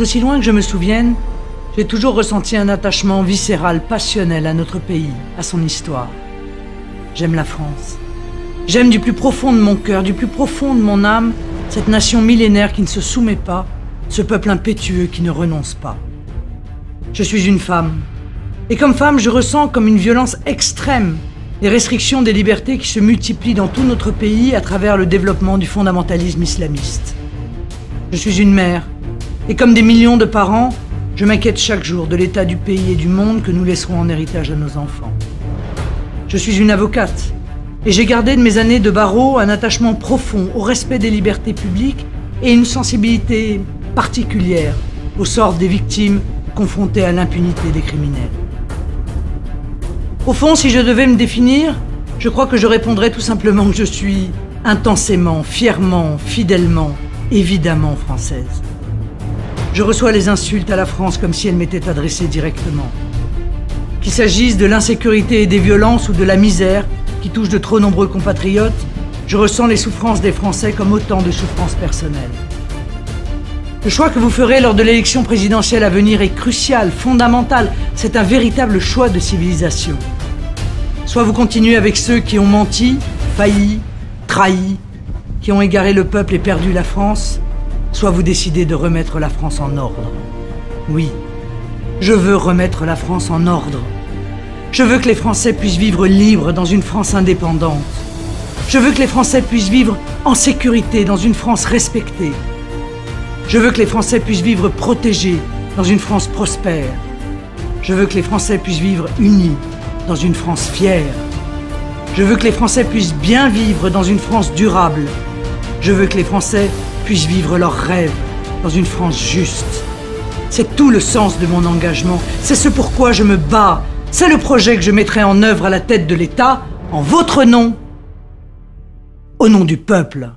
D'aussi loin que je me souvienne, j'ai toujours ressenti un attachement viscéral, passionnel à notre pays, à son histoire. J'aime la France. J'aime du plus profond de mon cœur, du plus profond de mon âme, cette nation millénaire qui ne se soumet pas, ce peuple impétueux qui ne renonce pas. Je suis une femme. Et comme femme, je ressens comme une violence extrême les restrictions des libertés qui se multiplient dans tout notre pays à travers le développement du fondamentalisme islamiste. Je suis une mère. Et comme des millions de parents, je m'inquiète chaque jour de l'état du pays et du monde que nous laisserons en héritage à nos enfants. Je suis une avocate. Et j'ai gardé de mes années de barreau un attachement profond au respect des libertés publiques et une sensibilité particulière au sort des victimes confrontées à l'impunité des criminels. Au fond, si je devais me définir, je crois que je répondrais tout simplement que je suis intensément, fièrement, fidèlement, évidemment française. Je reçois les insultes à la France comme si elles m'étaient adressées directement. Qu'il s'agisse de l'insécurité et des violences ou de la misère qui touche de trop nombreux compatriotes, je ressens les souffrances des Français comme autant de souffrances personnelles. Le choix que vous ferez lors de l'élection présidentielle à venir est crucial, fondamental. C'est un véritable choix de civilisation. Soit vous continuez avec ceux qui ont menti, failli, trahi, qui ont égaré le peuple et perdu la France, soit vous décidez de remettre la France en ordre. Oui, je veux remettre la France en ordre. Je veux que les Français puissent vivre libres dans une France indépendante. Je veux que les Français puissent vivre en sécurité dans une France respectée. Je veux que les Français puissent vivre protégés dans une France prospère. Je veux que les Français puissent vivre unis dans une France fière. Je veux que les Français puissent bien vivre dans une France durable. Je veux que les Français puissent vivre leurs rêves dans une France juste. C'est tout le sens de mon engagement. C'est ce pourquoi je me bats. C'est le projet que je mettrai en œuvre à la tête de l'État, en votre nom, au nom du peuple.